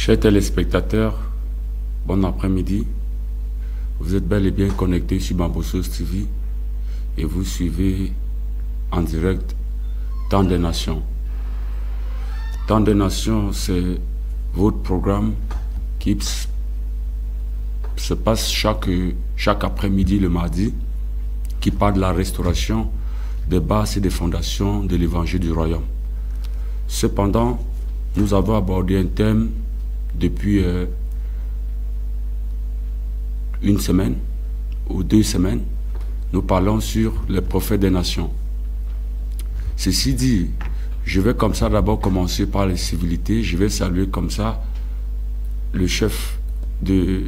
Chers téléspectateurs, bon après-midi. Vous êtes bel et bien connectés sur Bambosos TV et vous suivez en direct Temps des Nations. Temps des Nations, c'est votre programme qui se passe chaque après-midi le mardi, qui parle de la restauration des bases et des fondations de l'évangile du royaume. Cependant, nous avons abordé un thème depuis une semaine ou 2 semaines. Nous parlons sur les prophètes des nations. Ceci dit, je vais comme ça d'abord commencer par les civilités. Je vais saluer comme ça le chef de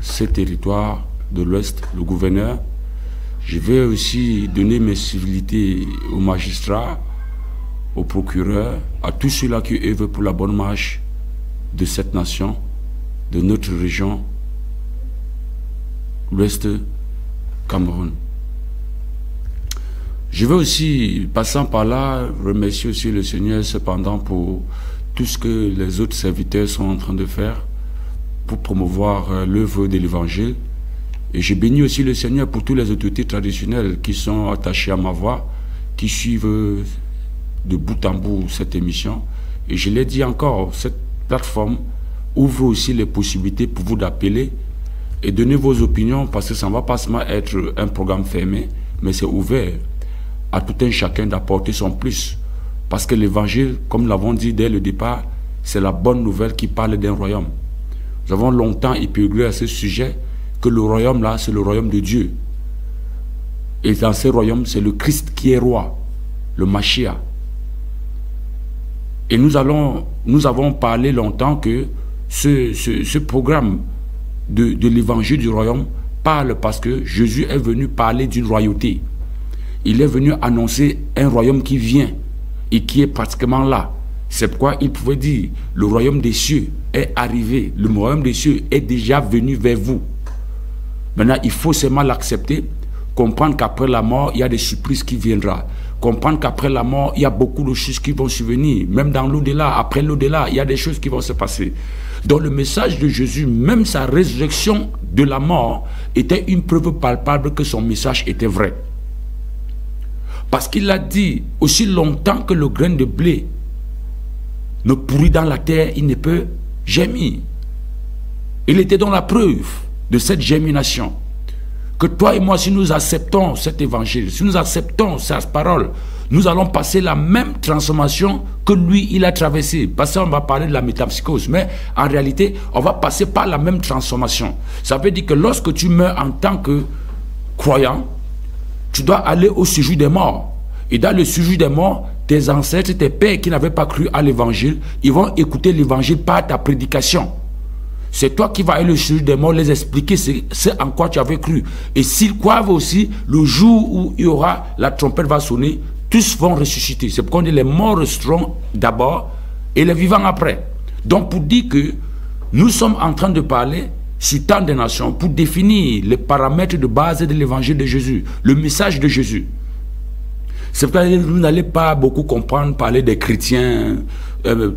ces territoires de l'Ouest, le gouverneur. Je vais aussi donner mes civilités aux magistrats, aux procureurs, à tous ceux-là qui œuvrent pour la bonne marche de cette nation, de notre région, l'Ouest Cameroun. Je vais aussi, passant par là, remercier aussi le Seigneur cependant pour tout ce que les autres serviteurs sont en train de faire pour promouvoir l'œuvre de l'Évangile. Et je bénis aussi le Seigneur pour toutes les autorités traditionnelles qui sont attachées à ma voix, qui suivent de bout en bout cette émission. Et je l'ai dit encore, cette plateforme ouvre aussi les possibilités pour vous d'appeler et donner vos opinions, parce que ça ne va pas seulement être un programme fermé, mais c'est ouvert à tout un chacun d'apporter son plus. Parce que l'évangile, comme nous l'avons dit dès le départ, c'est la bonne nouvelle qui parle d'un royaume. Nous avons longtemps épinglé à ce sujet que le royaume là, c'est le royaume de Dieu. Et dans ce royaume, c'est le Christ qui est roi, le Mashiach. Et nous avons parlé longtemps que ce programme de l'évangile du royaume parle parce que Jésus est venu parler d'une royauté. Il est venu annoncer un royaume qui vient et qui est pratiquement là. C'est pourquoi il pouvait dire, le royaume des cieux est arrivé, le royaume des cieux est déjà venu vers vous. Maintenant, il faut seulement l'accepter, comprendre qu'après la mort, il y a des surprises qui viendront. Comprendre qu'après la mort, il y a beaucoup de choses qui vont survenir. Même dans l'au-delà, après l'au-delà, il y a des choses qui vont se passer. Donc le message de Jésus, même sa résurrection de la mort, était une preuve palpable que son message était vrai. Parce qu'il a dit, aussi longtemps que le grain de blé ne pourrit dans la terre, il ne peut gémir. Il était dans la preuve de cette germination. Que toi et moi, si nous acceptons cet évangile, si nous acceptons sa parole, nous allons passer la même transformation que lui, il a traversé. Parce qu'on va parler de la métapsychose, mais en réalité, on va passer par la même transformation. Ça veut dire que lorsque tu meurs en tant que croyant, tu dois aller au séjour des morts. Et dans le séjour des morts, tes ancêtres, tes pères qui n'avaient pas cru à l'évangile, ils vont écouter l'évangile par ta prédication. C'est toi qui vas aller au séjour des morts, les expliquer ce en quoi tu avais cru. Et s'ils croient aussi, le jour où il y aura, la trompette va sonner, tous vont ressusciter. C'est pourquoi on dit les morts resteront d'abord et les vivants après. Donc pour dire que nous sommes en train de parler sur Temps des Nations pour définir les paramètres de base de l'évangile de Jésus, le message de Jésus. C'est pourquoi vous n'allez pas beaucoup comprendre, parler des chrétiens,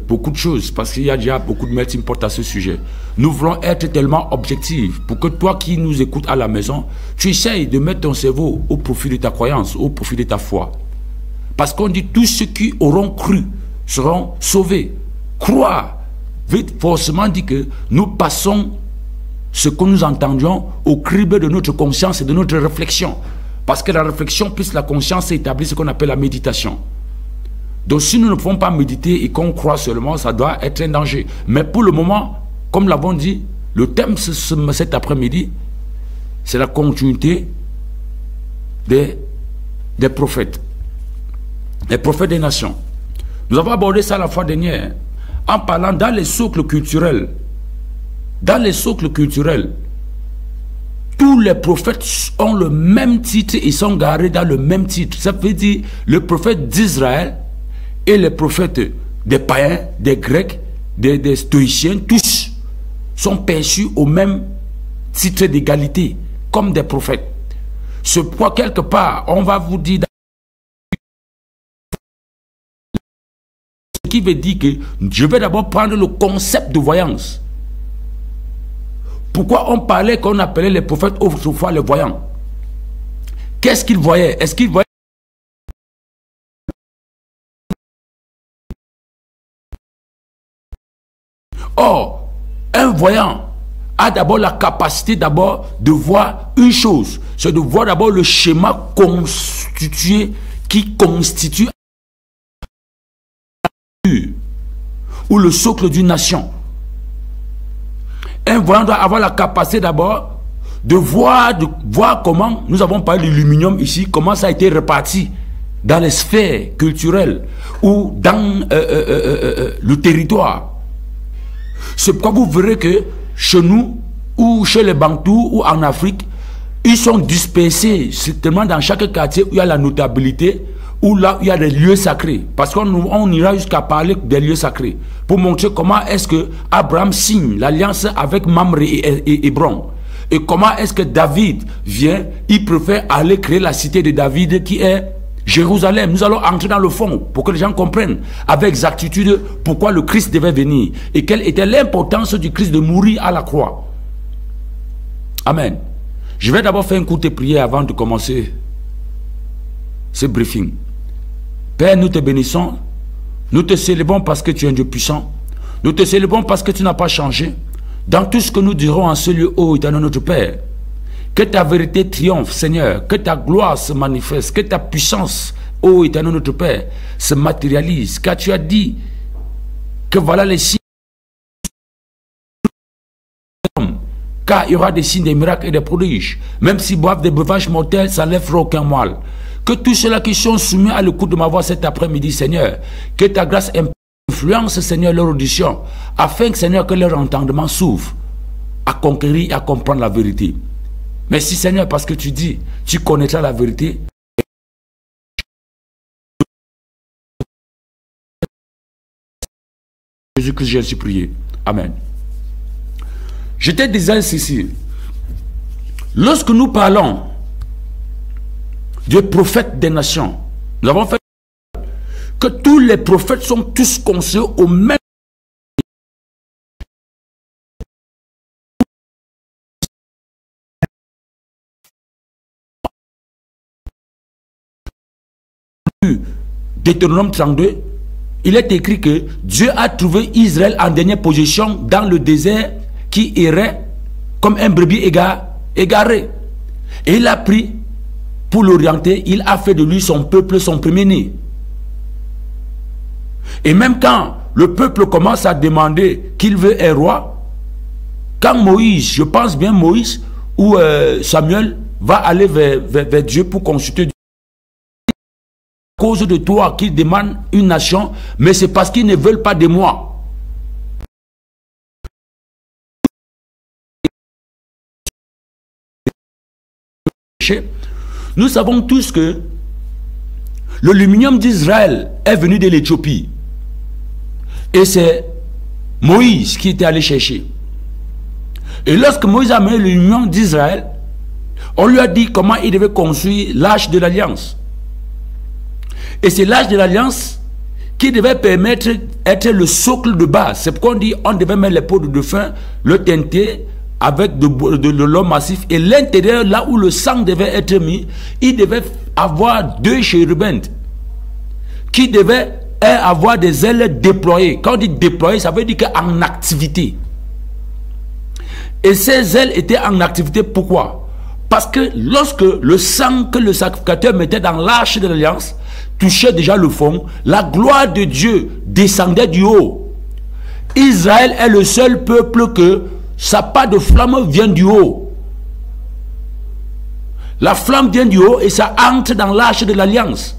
beaucoup de choses, parce qu'il y a déjà beaucoup de melting pot à ce sujet. Nous voulons être tellement objectifs pour que toi qui nous écoutes à la maison, tu essayes de mettre ton cerveau au profit de ta croyance, au profit de ta foi. Parce qu'on dit tous ceux qui auront cru seront sauvés. Croire veut forcément dire que nous passons ce que nous entendions au crible de notre conscience et de notre réflexion. Parce que la réflexion plus la conscience établit ce qu'on appelle la méditation. Donc si nous ne pouvons pas méditer et qu'on croit seulement, ça doit être un danger. Mais pour le moment, comme l'avons dit, le thème cet après-midi, c'est la continuité des prophètes. Les prophètes des nations. Nous avons abordé ça la fois dernière en parlant dans les socles culturels. Dans les socles culturels, tous les prophètes ont le même titre et sont garés dans le même titre. Ça veut dire le prophète d'Israël et les prophètes des païens, des Grecs, des stoïciens, tous sont perçus au même titre d'égalité, comme des prophètes. Ce pourquoi quelque part, on va vous dire qui veut dire que je vais d'abord prendre le concept de voyance. Pourquoi on parlait, qu'on appelait les prophètes autrefois les voyants? Qu'est-ce qu'ils voyaient? Est-ce qu'ils voyaient? Or, un voyant a d'abord la capacité de voir une chose. C'est de voir d'abord le schéma constitué qui constitue ou le socle d'une nation. Un voyant doit avoir la capacité d'abord de voir comment, nous avons parlé de l'aluminium ici, comment ça a été réparti dans les sphères culturelles ou dans le territoire. C'est pourquoi vous verrez que chez nous, ou chez les Bantous, ou en Afrique, ils sont dispersés strictement dans chaque quartier où il y a la notabilité, ou là où il y a des lieux sacrés. Parce qu'on ira jusqu'à parler des lieux sacrés, pour montrer comment est-ce que Abraham signe l'alliance avec Mamre et Hébron. Et comment est-ce que David vient, il préfère aller créer la cité de David qui est Jérusalem. Nous allons entrer dans le fond pour que les gens comprennent avec exactitude pourquoi le Christ devait venir et quelle était l'importance du Christ de mourir à la croix. Amen. Je vais d'abord faire une courte prière avant de commencer ce briefing. Père, nous te bénissons, nous te célébrons parce que tu es un Dieu puissant, nous te célébrons parce que tu n'as pas changé. Dans tout ce que nous dirons en ce lieu, ô éternel notre Père, que ta vérité triomphe, Seigneur, que ta gloire se manifeste, que ta puissance, ô éternel notre Père, se matérialise, car tu as dit que voilà les signes, car il y aura des signes, des miracles et des prodiges. Même s'ils boivent des breuvages mortels, ça n'enlèvera aucun mal. Que tous ceux-là qui sont soumis à l'écoute de ma voix cet après-midi, Seigneur, que ta grâce influence, Seigneur, leur audition, afin que, Seigneur, que leur entendement s'ouvre à conquérir et à comprendre la vérité. Merci Seigneur parce que tu dis, tu connaîtras la vérité. Jésus-Christ, j'ai ainsi prié. Amen. J'étais déjà ici. Lorsque nous parlons des prophètes des nations, nous avons fait que tous les prophètes sont tous conseillés au même. Deutéronome 32, il est écrit que Dieu a trouvé Israël en dernière position dans le désert qui errait comme un brebis égaré. Et il a pris pour l'orienter, il a fait de lui son peuple, son premier-né. Et même quand le peuple commence à demander qu'il veut un roi, quand Moïse, je pense bien Moïse ou Samuel va aller vers Dieu pour consulter Dieu, cause de toi qu'ils demandent une nation, mais c'est parce qu'ils ne veulent pas de moi. Nous savons tous que l'aluminium d'Israël est venu de l'Éthiopie. Et c'est Moïse qui était allé chercher. Et lorsque Moïse a amené l'aluminium d'Israël, on lui a dit comment il devait construire l'arche de l'Alliance. Et c'est l'arche de l'Alliance qui devait permettre d'être le socle de base. C'est pourquoi on dit on devait mettre les peaux de dauphin, le teinter avec de l'or massif. Et l'intérieur, là où le sang devait être mis, il devait avoir deux chérubins qui devaient avoir des ailes déployées. Quand on dit déployées, ça veut dire qu'en activité. Et ces ailes étaient en activité, pourquoi? Parce que lorsque le sang que le sacrificateur mettait dans l'arche de l'Alliance touchait déjà le fond, la gloire de Dieu descendait du haut. Israël est le seul peuple que sa part de flamme vient du haut. La flamme vient du haut et ça entre dans l'arche de l'Alliance.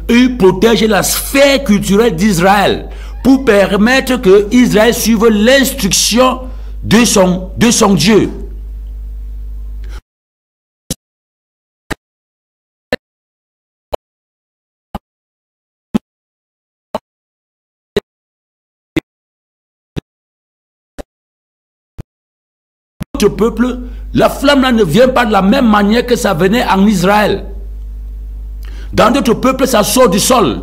Il protège la sphère culturelle d'Israël pour permettre que Israël suive l'instruction de son Dieu. Notre peuple, La flamme là ne vient pas de la même manière que ça venait en Israël. Dans d'autres peuples, ça sort du sol.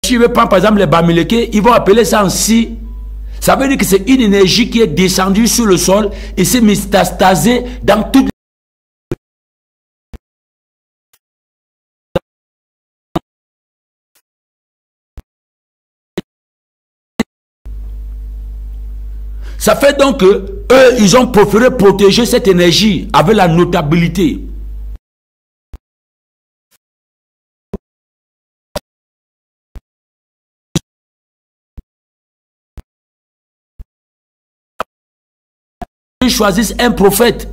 Si je veux prendre par exemple les Bamileke, ils vont appeler ça ainsi. Ça veut dire que c'est une énergie qui est descendue sur le sol et s'est métastasée dans toutes les... Ça fait donc que eux, ils ont préféré protéger cette énergie avec la notabilité. Ils choisissent un prophète.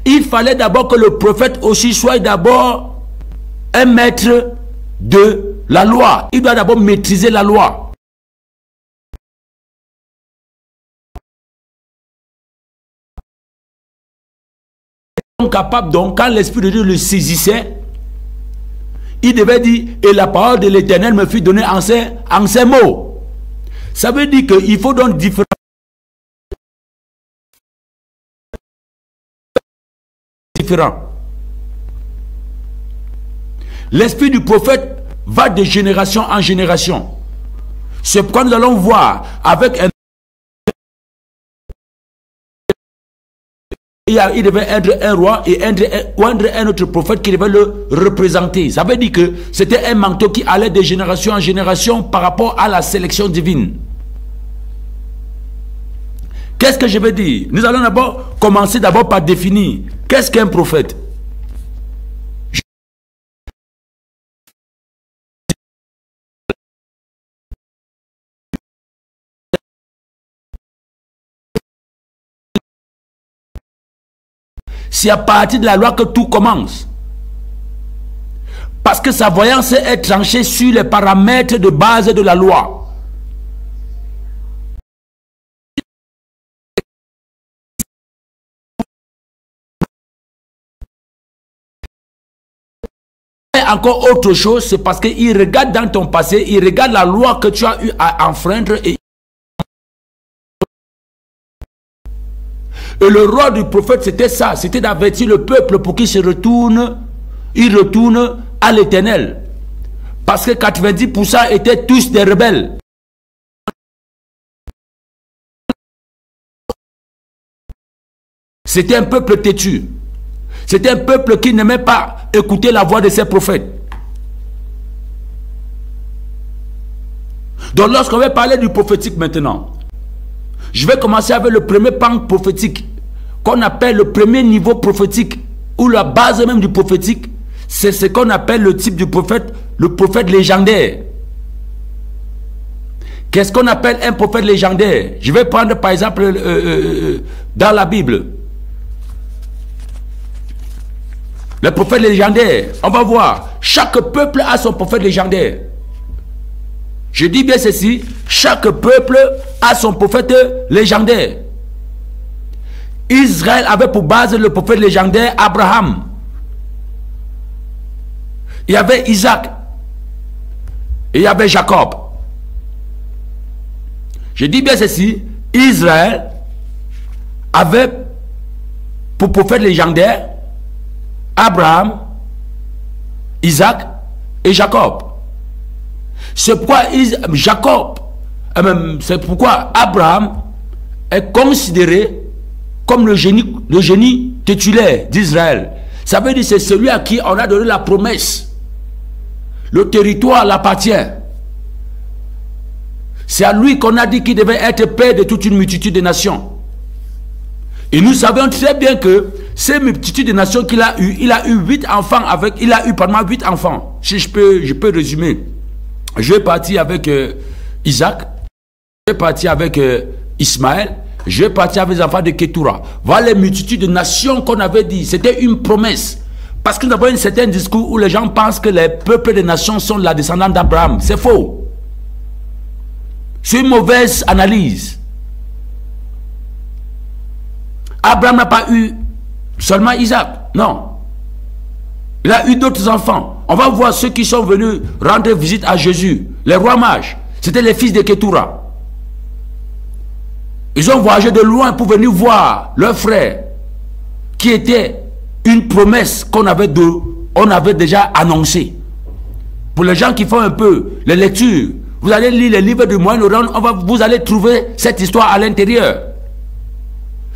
Il fallait d'abord que le prophète aussi soit d'abord un maître de la loi. Il doit d'abord maîtriser la loi. Capable, donc quand l'Esprit de Dieu le saisissait, il devait dire, et la parole de l'Éternel me fut donnée en ces mots. Ça veut dire qu'il faut donc différents. L'esprit du prophète va de génération en génération. C'est pourquoi nous allons voir avec un... Il devait être un roi et être un autre prophète qui devait le représenter. Ça veut dire que c'était un manteau qui allait de génération en génération par rapport à la sélection divine. Qu'est-ce que je veux dire? Nous allons d'abord commencer par définir qu'est-ce qu'un prophète. C'est à partir de la loi que tout commence. Parce que sa voyance est tranchée sur les paramètres de base de la loi. Et encore autre chose, c'est parce qu'il regarde dans ton passé, il regarde la loi que tu as eu à enfreindre et le rôle du prophète, c'était ça, c'était d'avertir le peuple pour qu'il se retourne, il retourne à l'Éternel. Parce que 90% étaient tous des rebelles. C'était un peuple têtu. C'était un peuple qui n'aimait pas écouter la voix de ses prophètes. Donc lorsqu'on va parler du prophétique maintenant, je vais commencer avec le premier pan prophétique, qu'on appelle le premier niveau prophétique, ou la base même du prophétique, c'est ce qu'on appelle le type du prophète, le prophète légendaire. Qu'est-ce qu'on appelle un prophète légendaire? Je vais prendre par exemple dans la Bible. Le prophète légendaire, on va voir, chaque peuple a son prophète légendaire. Je dis bien ceci, chaque peuple a son prophète légendaire. Israël avait pour base le prophète légendaire Abraham. Il y avait Isaac. Et il y avait Jacob. Je dis bien ceci, Israël avait pour prophète légendaire Abraham, Isaac et Jacob. C'est pourquoi Abraham est considéré comme le génie titulaire d'Israël. Ça veut dire que c'est celui à qui on a donné la promesse. Le territoire l'appartient. C'est à lui qu'on a dit qu'il devait être père de toute une multitude de nations. Et nous savons très bien que ces multitudes de nations qu'il a eu, il a eu 8 enfants avec, il a eu pendant 8 enfants. Si je peux résumer. Je vais partir avec Isaac, je vais partir avec Ismaël, je vais partir avec les enfants de Ketura. Voilà les multitudes de nations qu'on avait dit. C'était une promesse. Parce que nous avons un certain discours où les gens pensent que les peuples des nations sont la descendante d'Abraham. C'est faux. C'est une mauvaise analyse. Abraham n'a pas eu seulement Isaac. Non. Il a eu d'autres enfants. On va voir ceux qui sont venus rendre visite à Jésus. Les rois mages. C'était les fils de Ketura. Ils ont voyagé de loin pour venir voir leur frère, qui était une promesse qu'on avait, déjà annoncée. Pour les gens qui font un peu les lectures, vous allez lire les livres du Moyen-Orient, vous allez trouver cette histoire à l'intérieur.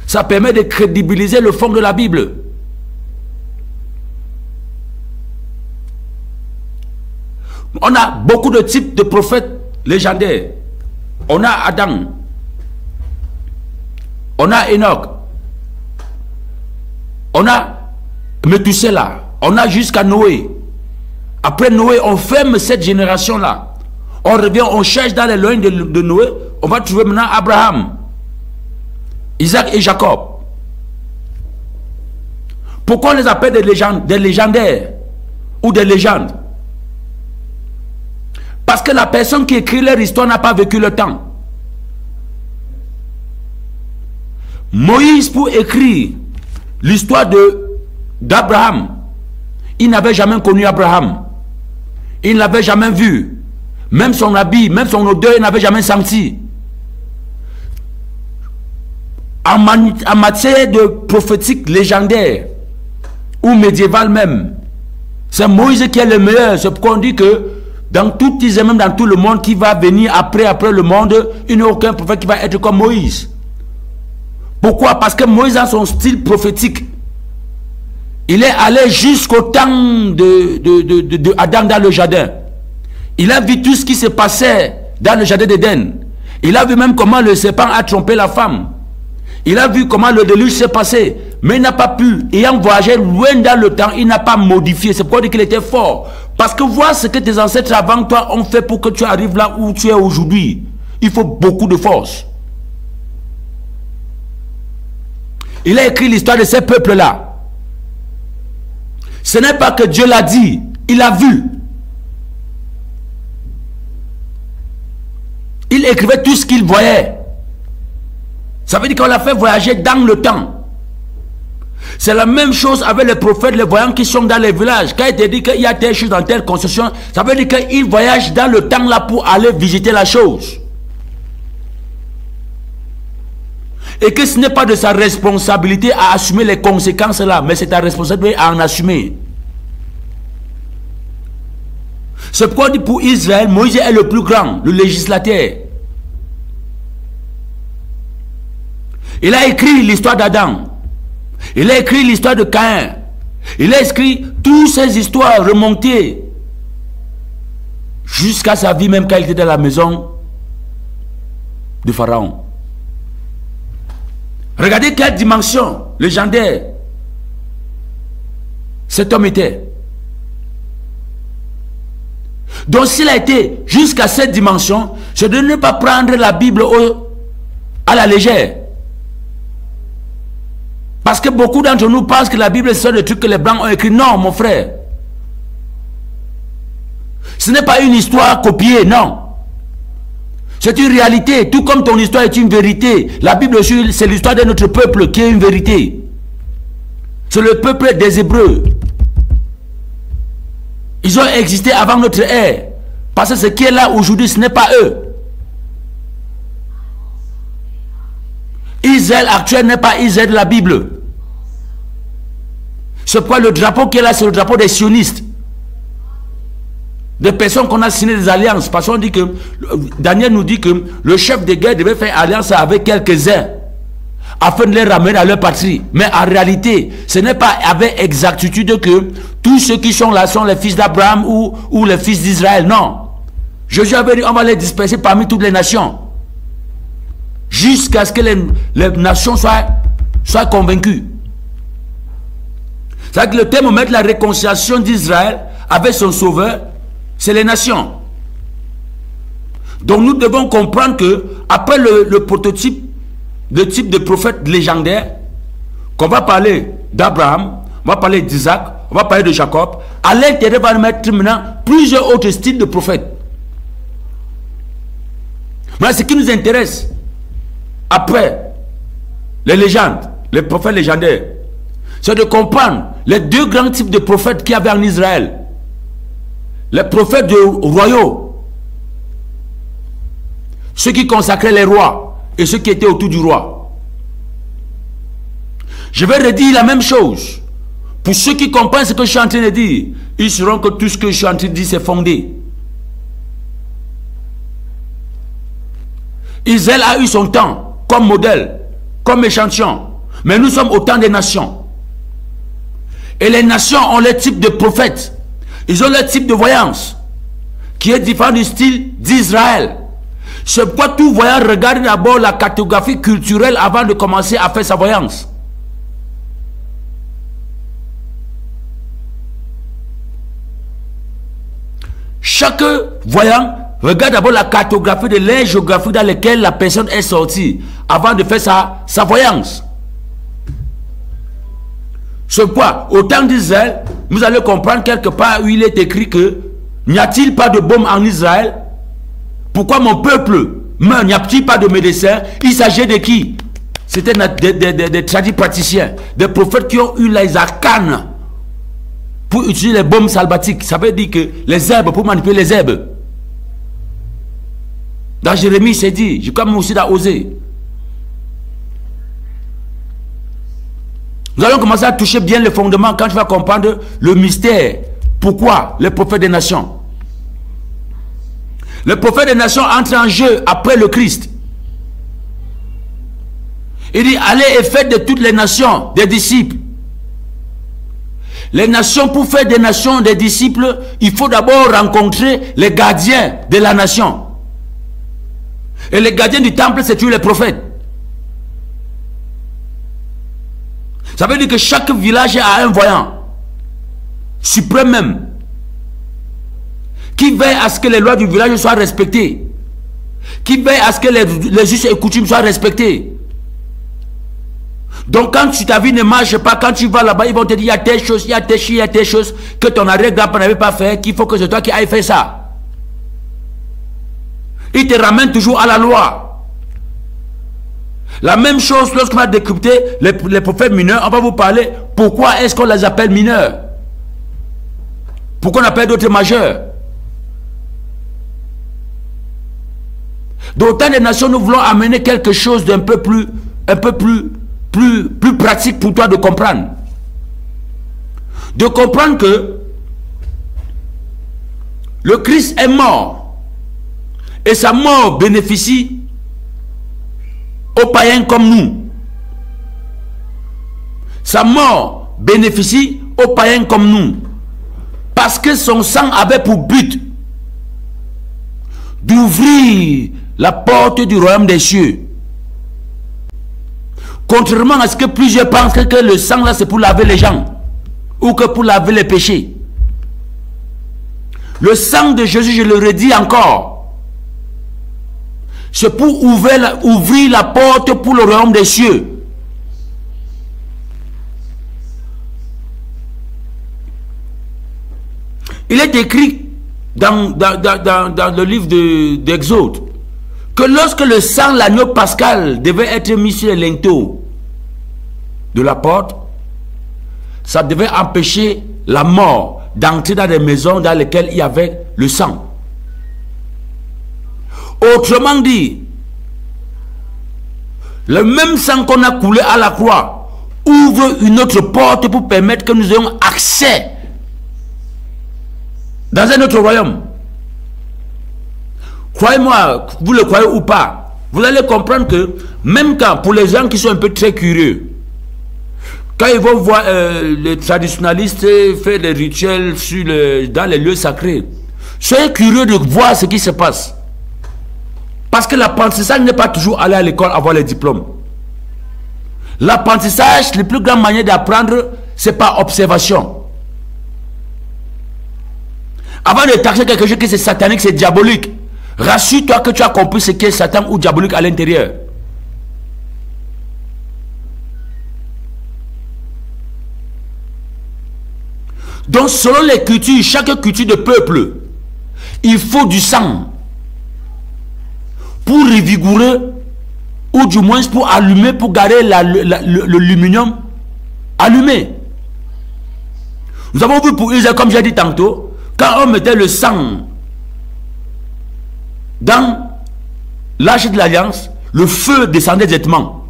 Ça permet de crédibiliser le fond de la Bible. On a beaucoup de types de prophètes légendaires. On a Adam, on a Enoch, on a Methuselah, on a jusqu'à Noé. Après Noé, on ferme cette génération-là. On revient, on cherche dans les loins de Noé, on va trouver maintenant Abraham, Isaac et Jacob. Pourquoi on les appelle des légendaires ou des légendes? Parce que la personne qui écrit leur histoire n'a pas vécu le temps. Moïse, pour écrire l'histoire d'Abraham, il n'avait jamais connu Abraham. Il ne l'avait jamais vu. Même son habit, même son odeur, il n'avait jamais senti. En matière de prophétique légendaire, ou médiéval même, c'est Moïse qui est le meilleur. C'est pourquoi on dit que dans tout Israël, même dans tout le monde qui va venir après le monde, il n'y a aucun prophète qui va être comme Moïse. Pourquoi? Parce que Moïse a son style prophétique. Il est allé jusqu'au temps de Adam dans le jardin. Il a vu tout ce qui se passait dans le jardin d'Éden. Il a vu même comment le serpent a trompé la femme. Il a vu comment le déluge s'est passé. Mais il n'a pas pu, ayant voyagé loin dans le temps, il n'a pas modifié. C'est pourquoi on dit qu'il était fort. Parce que vois ce que tes ancêtres avant toi ont fait pour que tu arrives là où tu es aujourd'hui. Il faut beaucoup de force. Il a écrit l'histoire de ces peuples-là. Ce n'est pas que Dieu l'a dit, il a vu. Il écrivait tout ce qu'il voyait. Ça veut dire qu'on l'a fait voyager dans le temps. C'est la même chose avec les prophètes, les voyants qui sont dans les villages. Quand il te dit qu'il y a telle chose dans telle construction, ça veut dire qu'ils voyagent dans le temps là pour aller visiter la chose. Et que ce n'est pas de sa responsabilité à assumer les conséquences là, mais c'est ta responsabilité à en assumer. C'est pourquoi on dit pour Israël, Moïse est le plus grand, le législateur. Il a écrit l'histoire d'Adam. Il a écrit l'histoire de Caïn. Il a écrit toutes ces histoires remontées jusqu'à sa vie, même quand il était dans la maison de Pharaon. Regardez quelle dimension légendaire cet homme était. Donc s'il a été jusqu'à cette dimension, c'est de ne pas prendre la Bible à la légère. Parce que beaucoup d'entre nous pensent que la Bible c'est des trucs que les Blancs ont écrit. Non, mon frère. Ce n'est pas une histoire copiée, non. C'est une réalité, tout comme ton histoire est une vérité. La Bible, c'est l'histoire de notre peuple qui est une vérité. C'est le peuple des Hébreux. Ils ont existé avant notre ère. Parce que ce qui est là aujourd'hui, ce n'est pas eux. Israël actuel n'est pas Israël de la Bible. C'est pourquoi le drapeau qui est là, c'est le drapeau des sionistes. Des personnes qu'on a signé des alliances. Parce qu'on dit que, Daniel nous dit que le chef de guerre devait faire alliance avec quelques-uns afin de les ramener à leur patrie. Mais en réalité, ce n'est pas avec exactitude que tous ceux qui sont là sont les fils d'Abraham ou les fils d'Israël. Non. Jésus avait dit on va les disperser parmi toutes les nations. Jusqu'à ce que les nations soient convaincues. C'est-à-dire que le thermomètre de la réconciliation d'Israël avec son sauveur, c'est les nations. Donc nous devons comprendre que après le prototype, le type de prophète légendaire, qu'on va parler d'Abraham, on va parler d'Isaac, on va parler de Jacob, à l'intérieur va nous mettre maintenant plusieurs autres styles de prophètes. Mais ce qui nous intéresse, après les légendes, les prophètes légendaires, c'est de comprendre les deux grands types de prophètes qu'il y avait en Israël. Les prophètes royaux, ceux qui consacraient les rois, et ceux qui étaient autour du roi. Je vais redire la même chose. Pour ceux qui comprennent ce que je suis en train de dire, ils sauront que tout ce que je suis en train de dire, c'est fondé. Israël a eu son temps comme modèle, comme échantillon. Mais nous sommes au temps des nations. Et les nations ont leur type de prophète. Ils ont leur type de voyance, qui est différent du style d'Israël. C'est pourquoi tout voyant regarde d'abord la cartographie culturelle avant de commencer à faire sa voyance. Chaque voyant regarde d'abord la cartographie de l'aire géographique dans laquelle la personne est sortie avant de faire sa voyance. Ce point, au temps d'Israël, vous allez comprendre quelque part où il est écrit que n'y a-t-il pas de baume en Israël? Pourquoi mon peuple meurt? N'y a-t-il pas de médecin? Il s'agit de qui? C'était des tradis praticiens, des prophètes qui ont eu les arcanes pour utiliser les baumes salbatiques. Ça veut dire que les herbes, pour manipuler les herbes. Dans Jérémie, c'est dit, je crois même aussi dans Osée. Nous allons commencer à toucher bien les fondements quand tu vas comprendre le mystère. Pourquoi les prophètes des nations? Le prophète des nations entre en jeu après le Christ. Il dit, allez et faites de toutes les nations des disciples. Les nations, pour faire des nations des disciples, il faut d'abord rencontrer les gardiens de la nation. Et les gardiens du temple, c'est tous les prophètes. Ça veut dire que chaque village a un voyant, suprême même, qui veille à ce que les lois du village soient respectées, qui veille à ce que les us et coutumes soient respectés. Donc quand ta vie ne marche pas, quand tu vas là-bas, ils vont te dire, il y a telle chose, il y a telle chose, il y a telle chose, que ton arrière-grand-père n'avait pas fait, qu'il faut que c'est toi qui ailles faire ça. Ils te ramènent toujours à la loi. La même chose lorsqu'on va décrypter les prophètes mineurs, on va vous parler pourquoi est-ce qu'on les appelle mineurs. Pourquoi on appelle d'autres majeurs. Dans tant de nations, nous voulons amener quelque chose d'un peu plus pratique pour toi de comprendre. De comprendre que le Christ est mort et sa mort bénéficie aux païens comme nous. Sa mort bénéficie aux païens comme nous. Parce que son sang avait pour but d'ouvrir la porte du royaume des cieux. Contrairement à ce que plusieurs pensent que le sang là c'est pour laver les gens ou que pour laver les péchés. Le sang de Jésus, je le redis encore, c'est pour ouvrir la porte pour le royaume des cieux. Il est écrit dans le livre d'Exode que lorsque le sang, l'agneau pascal, devait être mis sur les linteaux de la porte, ça devait empêcher la mort d'entrer dans des maisons dans lesquelles il y avait le sang. Autrement dit, le même sang qu'on a coulé à la croix ouvre une autre porte pour permettre que nous ayons accès dans un autre royaume. Croyez-moi, vous le croyez ou pas, vous allez comprendre que même quand, pour les gens qui sont un peu très curieux, quand ils vont voir les traditionalistes faire des rituels dans les lieux sacrés, soyez curieux de voir ce qui se passe. Parce que l'apprentissage n'est pas toujours aller à l'école avoir les diplômes. L'apprentissage, la plus grande manière d'apprendre, c'est par observation. Avant de taxer quelque chose qui est satanique, c'est diabolique, rassure-toi que tu as compris ce qui est Satan ou diabolique à l'intérieur. Donc selon les cultures, chaque culture de peuple, il faut du sang pour revigorer, ou du moins pour allumer, pour garder le luminium allumé. Nous avons vu pour Israël, comme j'ai dit tantôt, quand on mettait le sang dans l'arche de l'alliance, le feu descendait directement.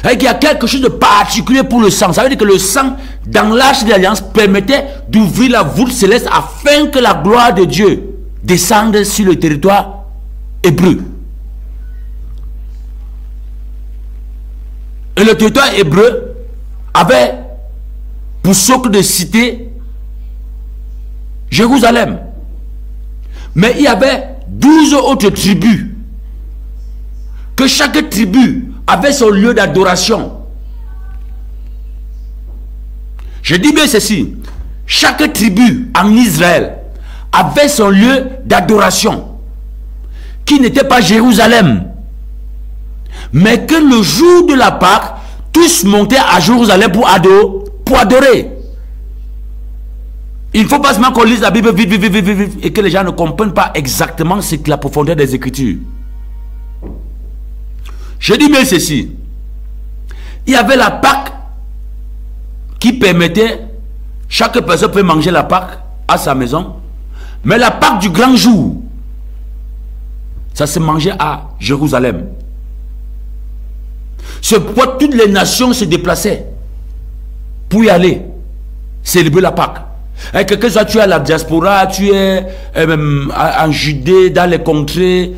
Il y a quelque chose de particulier pour le sang. Ça veut dire que le sang, dans l'arche de l'alliance, permettait d'ouvrir la voûte céleste afin que la gloire de Dieu descende sur le territoire hébreu. Et le territoire hébreu avait pour socle de cité Jérusalem. Mais il y avait 12 autres tribus. Que chaque tribu avait son lieu d'adoration. Je dis bien ceci. Chaque tribu en Israël avait son lieu d'adoration. Qui n'était pas Jérusalem. Mais que le jour de la Pâque, tous montaient à Jérusalem pour adorer. Il ne faut pas seulement qu'on lise la Bible vite, et que les gens ne comprennent pas exactement ce que la profondeur des Écritures. Je dis bien ceci. Il y avait la Pâque qui permettait, chaque personne peut manger la Pâque à sa maison, mais la Pâque du grand jour, ça se mangeait à Jérusalem. C'est pourquoi toutes les nations se déplaçaient pour y aller célébrer la Pâque. Et que soit tu es à la diaspora, tu es en Judée, dans les contrées,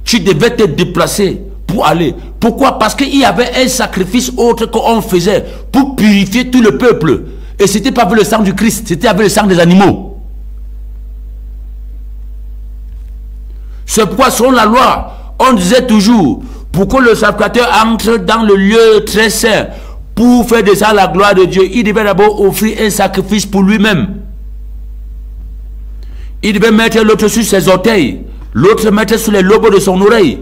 tu devais te déplacer pour aller. Pourquoi? Parce qu'il y avait un sacrifice autre qu'on faisait pour purifier tout le peuple. Et ce n'était pas avec le sang du Christ, c'était avec le sang des animaux. C'est pourquoi selon la loi, on disait toujours, pour que le sacrificateur entre dans le lieu très saint, pour faire de ça la gloire de Dieu, il devait d'abord offrir un sacrifice pour lui-même. Il devait mettre l'autre sur ses orteils, l'autre mettre sur les lobes de son oreille.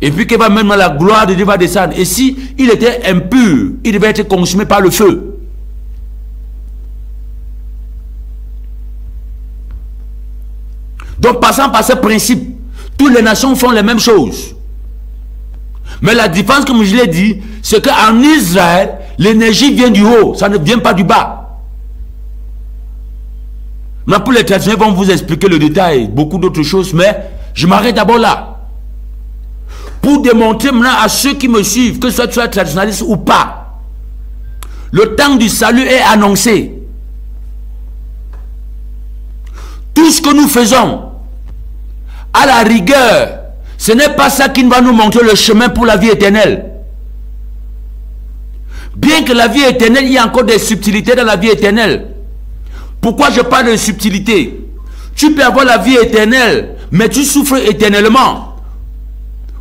Et puis que va même la gloire de Dieu va descendre. Et si il était impur, il devait être consumé par le feu. Donc passant par ce principe, toutes les nations font les mêmes choses. Mais la différence, comme je l'ai dit, c'est qu'en Israël, l'énergie vient du haut, ça ne vient pas du bas. Mais pour les traditionnels, vont vous expliquer le détail, beaucoup d'autres choses, mais je m'arrête d'abord là. Pour démontrer maintenant à ceux qui me suivent, que ce soit traditionnaliste ou pas, le temps du salut est annoncé. Tout ce que nous faisons, à la rigueur, ce n'est pas ça qui va nous montrer le chemin pour la vie éternelle. Bien que la vie éternelle, il y a encore des subtilités dans la vie éternelle. Pourquoi je parle de subtilité? Tu peux avoir la vie éternelle, mais tu souffres éternellement.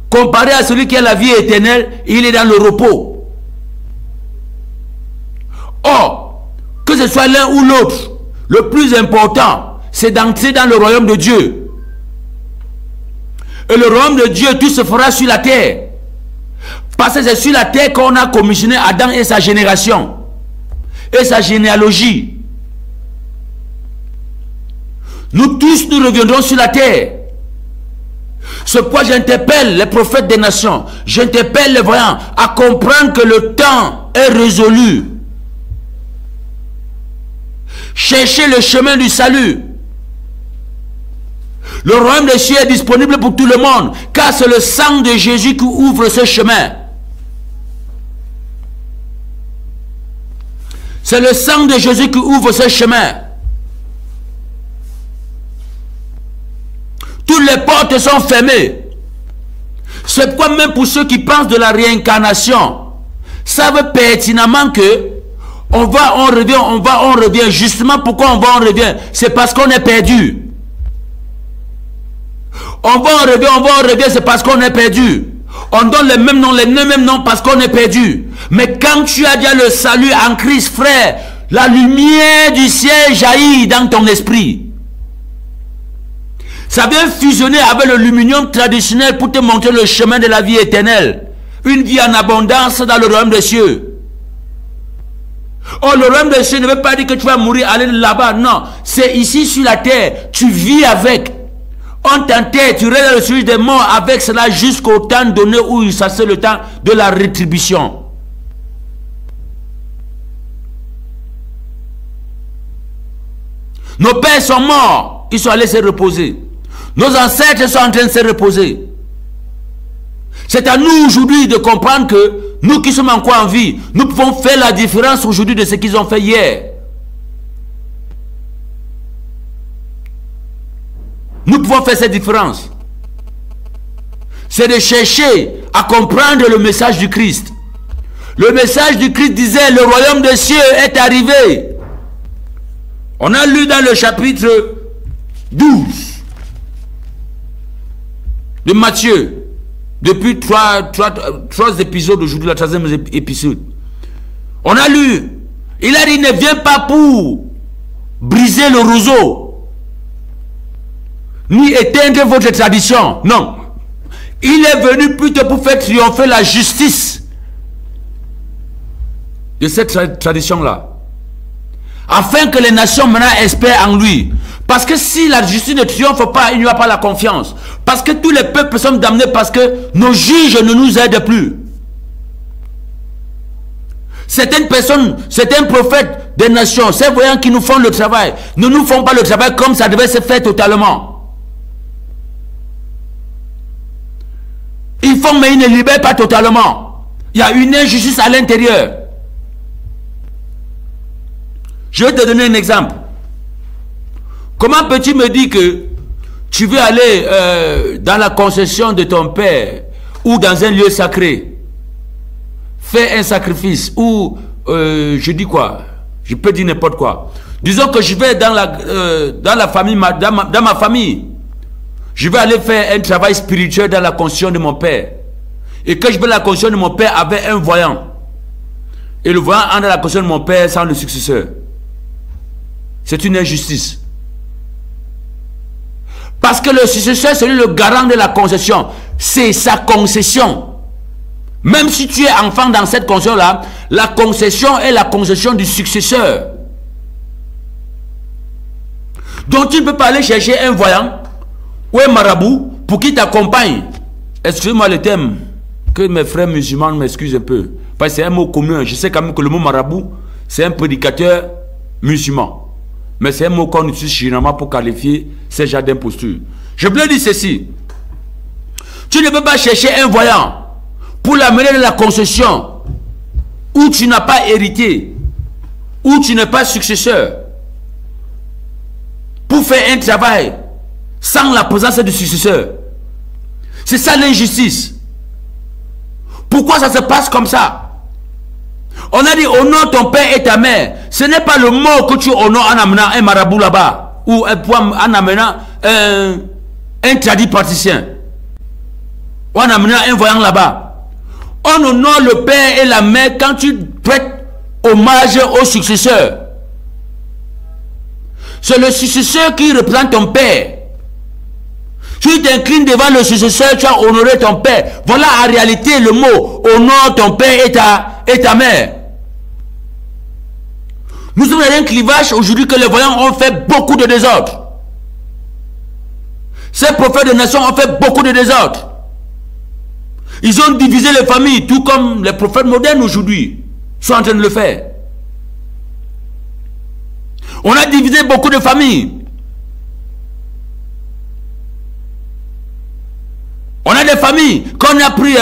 Comparé à celui qui a la vie éternelle, il est dans le repos. Or, que ce soit l'un ou l'autre, le plus important, c'est d'entrer dans le royaume de Dieu. Et le royaume de Dieu, tout se fera sur la terre. Parce que c'est sur la terre qu'on a commissionné Adam et sa génération. Et sa généalogie. Nous tous, nous reviendrons sur la terre. C'est pourquoi j'interpelle les prophètes des nations. J'interpelle les voyants à comprendre que le temps est résolu. Cherchez le chemin du salut. Le royaume des cieux est disponible pour tout le monde, car c'est le sang de Jésus qui ouvre ce chemin. C'est le sang de Jésus qui ouvre ce chemin. Toutes les portes sont fermées. C'est pourquoi même pour ceux qui pensent de la réincarnation, savent pertinemment que on revient. Justement, pourquoi on revient? C'est parce qu'on est perdu. On revient, c'est parce qu'on est perdu. On donne les mêmes noms parce qu'on est perdu. Mais quand tu as déjà le salut en Christ, frère, la lumière du ciel jaillit dans ton esprit. Ça vient fusionner avec le luminium traditionnel pour te montrer le chemin de la vie éternelle. Une vie en abondance dans le royaume des cieux. Oh, le royaume des cieux ne veut pas dire que tu vas mourir, aller là-bas. Non, c'est ici sur la terre. Tu vis avec. On t'enterre, tu restes dans le sujet des morts avec cela jusqu'au temps donné où ça c'est le temps de la rétribution. Nos pères sont morts, ils sont allés se reposer. Nos ancêtres sont en train de se reposer. C'est à nous aujourd'hui de comprendre que nous qui sommes encore en vie, nous pouvons faire la différence aujourd'hui de ce qu'ils ont fait hier. Nous pouvons faire cette différence. C'est de chercher à comprendre le message du Christ. Le message du Christ disait, le royaume des cieux est arrivé. On a lu dans le chapitre 12 de Matthieu, depuis trois épisodes aujourd'hui, la 3e épisode. On a lu, il a dit, ne viens pas pour briser le roseau, ni éteindre votre tradition. Non. Il est venu plutôt pour faire triompher la justice de cette tradition-là. Afin que les nations maintenant espèrent en lui. Parce que si la justice ne triomphe pas, il n'y aura pas la confiance. Parce que tous les peuples sont damnés parce que nos juges ne nous aident plus. Certaines personnes, certains prophètes des nations, ces voyants qui nous font le travail, ne nous font pas le travail comme ça devait se faire totalement. Ils font mais ils ne libèrent pas totalement. Il y a une injustice à l'intérieur. Je vais te donner un exemple. Comment peux-tu me dire que tu veux aller dans la concession de ton père ou dans un lieu sacré, faire un sacrifice ou je dis quoi? Je peux dire n'importe quoi. Disons que je vais dans la famille, dans ma famille. Je vais aller faire un travail spirituel dans la concession de mon père. Et que je vais dans la concession de mon père avec un voyant. Et le voyant entre dans la concession de mon père sans le successeur. C'est une injustice. Parce que le successeur, c'est le garant de la concession. C'est sa concession. Même si tu es enfant dans cette concession-là, la concession est la concession du successeur. Donc tu ne peux pas aller chercher un voyant ou un marabout pour qu'il t'accompagne. Excusez-moi le thème, que mes frères musulmans m'excusent un peu. Parce que c'est un mot commun. Je sais quand même que le mot marabout, c'est un prédicateur musulman. Mais c'est un mot qu'on utilise généralement pour qualifier ces genres d'imposture. Je voulais dire ceci. Tu ne peux pas chercher un voyant pour l'amener dans la concession où tu n'as pas hérité, où tu n'es pas successeur, pour faire un travail sans la présence du successeur. C'est ça l'injustice. Pourquoi ça se passe comme ça? On a dit honore ton père et ta mère. Ce n'est pas le mot que tu honores en amenant un marabout là-bas ou en amenant un tradit praticien ou en amenant un voyant là-bas. On honore le père et la mère quand tu prêtes hommage au successeur. C'est le successeur qui représente ton père. Tu t'inclines devant le successeur, tu as honoré ton père. Voilà en réalité le mot honore ton père et ta mère. Nous sommes dans un clivage aujourd'hui que les voyants ont fait beaucoup de désordre. Ces prophètes de nations ont fait beaucoup de désordre. Ils ont divisé les familles, tout comme les prophètes modernes aujourd'hui sont en train de le faire. On a divisé beaucoup de familles. On a des familles, quand on a pris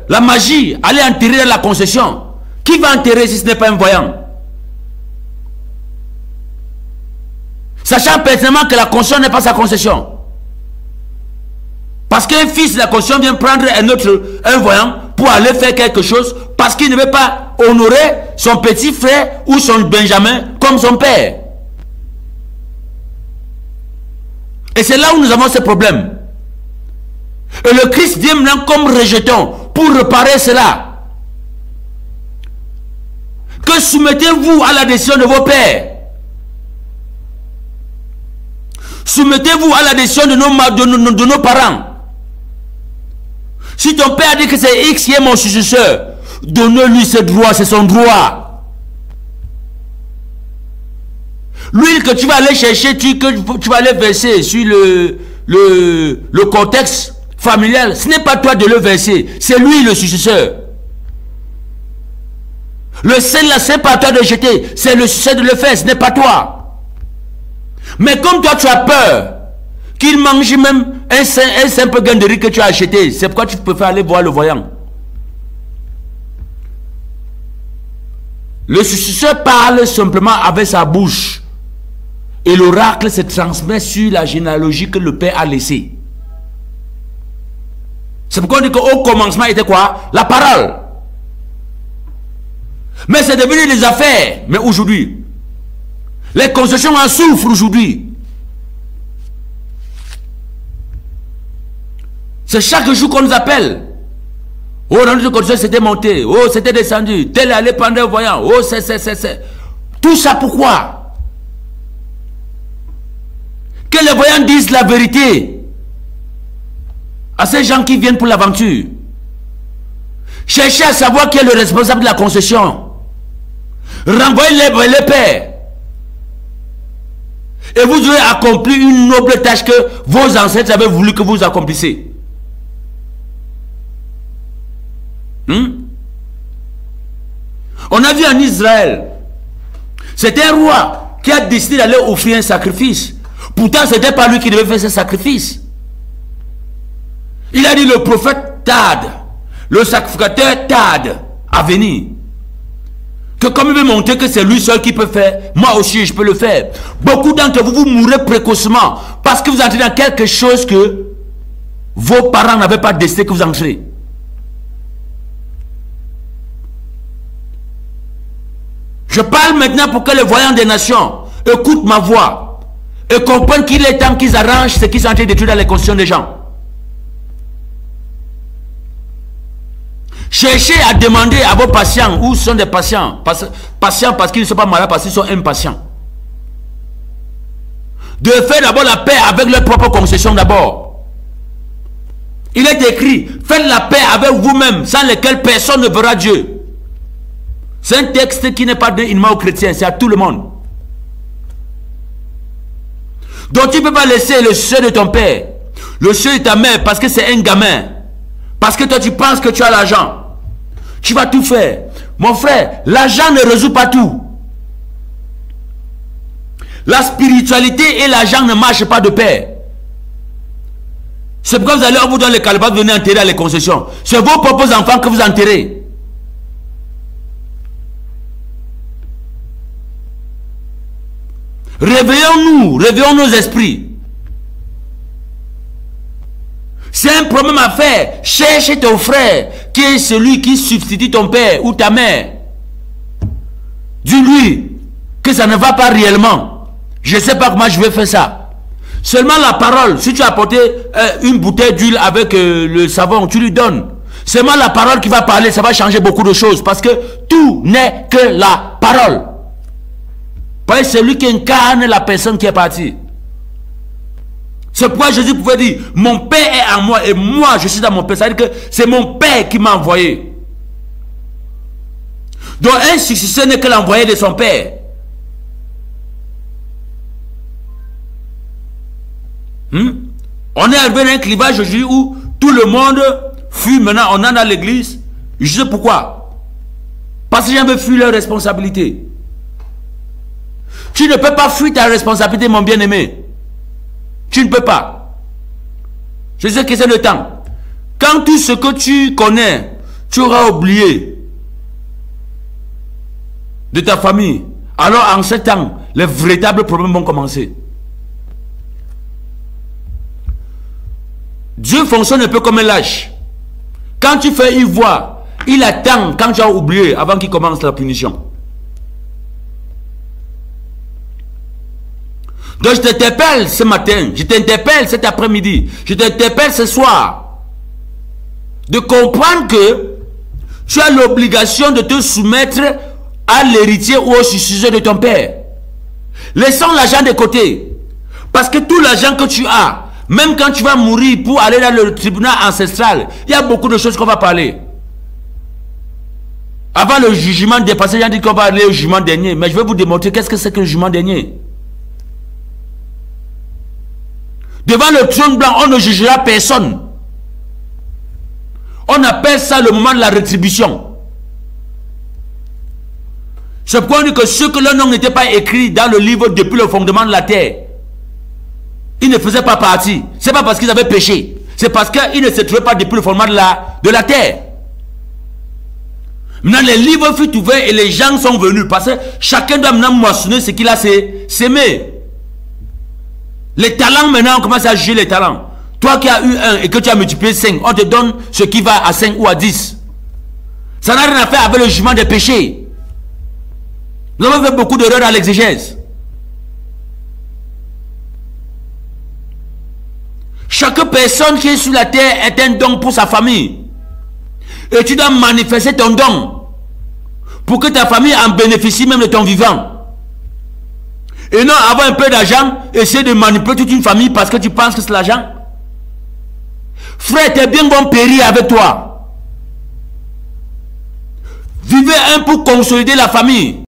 la magie, aller enterrer dans la concession. Qui va enterrer si ce n'est pas un voyant? Sachant pertinemment que la concession n'est pas sa concession. Parce qu'un fils de la concession vient prendre un voyant pour aller faire quelque chose parce qu'il ne veut pas honorer son petit frère ou son Benjamin comme son père. Et c'est là où nous avons ce problème. Et le Christ vient maintenant comme rejeton pour réparer cela. Que soumettez-vous à la décision de vos pères. Soumettez-vous à la décision de nos parents. Si ton père dit que c'est X qui est mon successeur, donnez-lui ce droit, c'est son droit. L'huile que tu vas aller chercher, que tu vas aller verser sur le contexte familial, ce n'est pas toi de le verser, c'est lui le successeur. Le sel là, c'est pas toi de jeter, c'est le successeur de le faire, ce n'est pas toi. Mais comme toi tu as peur qu'il mange même un simple gain de riz que tu as acheté. C'est pourquoi tu préfères aller voir le voyant. Le successeur parle simplement avec sa bouche. Et l'oracle se transmet sur la généalogie que le père a laissée. C'est pourquoi on dit qu'au commencement était quoi? La parole. Mais c'est devenu des affaires. Mais aujourd'hui, les concessions en souffrent aujourd'hui. C'est chaque jour qu'on nous appelle. Oh, dans notre concession, c'était monté. Oh, c'était descendu. Tel est allé prendre un voyant. Oh, c'est. Tout ça pourquoi? Que les voyants disent la vérité à ces gens qui viennent pour l'aventure. Cherchez à savoir qui est le responsable de la concession. Renvoyez les pères. Et vous aurez accompli une noble tâche que vos ancêtres avaient voulu que vous accomplissiez. On a vu en Israël, c'était un roi qui a décidé d'aller offrir un sacrifice. Pourtant, ce n'était pas lui qui devait faire ce sacrifice. Il a dit le prophète Tad, le sacrificateur Tad, à venir. Que comme il veut montrer que c'est lui seul qui peut faire, moi aussi je peux le faire. Beaucoup d'entre vous, vous mourrez précocement parce que vous entrez dans quelque chose que vos parents n'avaient pas décidé que vous entrez. Je parle maintenant pour que les voyants des nations écoutent ma voix et comprennent qu'il est temps qu'ils arrangent ce qu'ils sont en train de détruire dans les constitutions des gens. Cherchez à demander à vos patients où sont des patients. Patients parce qu'ils ne sont pas malades, parce qu'ils sont impatients. De faire d'abord la paix avec leur propre concession d'abord. Il est écrit, faites la paix avec vous-même, sans lequel personne ne verra Dieu. C'est un texte qui n'est pas donné uniquement aux chrétiens, c'est à tout le monde. Donc tu ne peux pas laisser le seul de ton père, le seul de ta mère, parce que c'est un gamin. Parce que toi tu penses que tu as l'argent. Tu vas tout faire. Mon frère, l'argent ne résout pas tout. La spiritualité et l'argent ne marchent pas de pair. C'est pourquoi vous allez, on vous donne les calebasses, vous venez enterrer à les concessions. C'est vos propres enfants que vous enterrez. Réveillons-nous, réveillons nos esprits. C'est un problème à faire. Cherche ton frère, qui est celui qui substitue ton père ou ta mère. Dis-lui que ça ne va pas réellement. Je ne sais pas comment je vais faire ça. Seulement la parole, si tu as apporté une bouteille d'huile avec le savon, tu lui donnes. Seulement la parole qui va parler, ça va changer beaucoup de choses. Parce que tout n'est que la parole. Parce que c'est lui qui incarne la personne qui est partie. C'est pourquoi Jésus pouvait dire, mon Père est en moi et moi je suis dans mon Père. C'est-à-dire que c'est mon Père qui m'a envoyé. Donc un successeur n'est que l'envoyé de son Père. On est arrivé à un clivage aujourd'hui où tout le monde fuit. Maintenant on en a l'église. Je sais pourquoi. Parce que les gens veulent fuir leur responsabilité. Tu ne peux pas fuir ta responsabilité, mon bien-aimé. Tu ne peux pas. Je sais que c'est le temps. Quand tout ce que tu connais, tu auras oublié de ta famille, alors en ce temps, les véritables problèmes vont commencer. Dieu fonctionne un peu comme un lâche. Quand tu fais, il voit. Il attend quand tu as oublié avant qu'il commence la punition. Donc je t'interpelle ce matin, je t'interpelle cet après-midi, je t'interpelle ce soir, de comprendre que tu as l'obligation de te soumettre à l'héritier ou au successeur de ton père. Laissons l'argent de côté. Parce que tout l'argent que tu as, même quand tu vas mourir pour aller dans le tribunal ancestral, il y a beaucoup de choses qu'on va parler. Avant le jugement dépassé, j'ai dit qu'on va aller au jugement dernier. Mais je vais vous démontrer qu'est-ce que c'est que le jugement dernier. Devant le trône blanc, on ne jugera personne. On appelle ça le moment de la rétribution. C'est pourquoi on dit que ceux que leur nom n'était pas écrit dans le livre depuis le fondement de la terre, ils ne faisaient pas partie. Ce n'est pas parce qu'ils avaient péché. C'est parce qu'ils ne se trouvaient pas depuis le fondement de la terre. Maintenant, les livres furent ouverts et les gens sont venus. Parce que chacun doit maintenant moissonner ce qu'il a sémé. Les talents, maintenant, on commence à juger les talents. Toi qui as eu 1 et que tu as multiplié 5, on te donne ce qui va à 5 ou à 10. Ça n'a rien à faire avec le jugement des péchés. Nous avons fait beaucoup d'erreurs dans l'exégèse. Chaque personne qui est sur la terre est un don pour sa famille. Et tu dois manifester ton don pour que ta famille en bénéficie même de ton vivant. Et non avoir un peu d'argent, essayer de manipuler toute une famille parce que tu penses que c'est l'argent. Frère, t'es bien bon périr avec toi. Vivez un pour consolider la famille.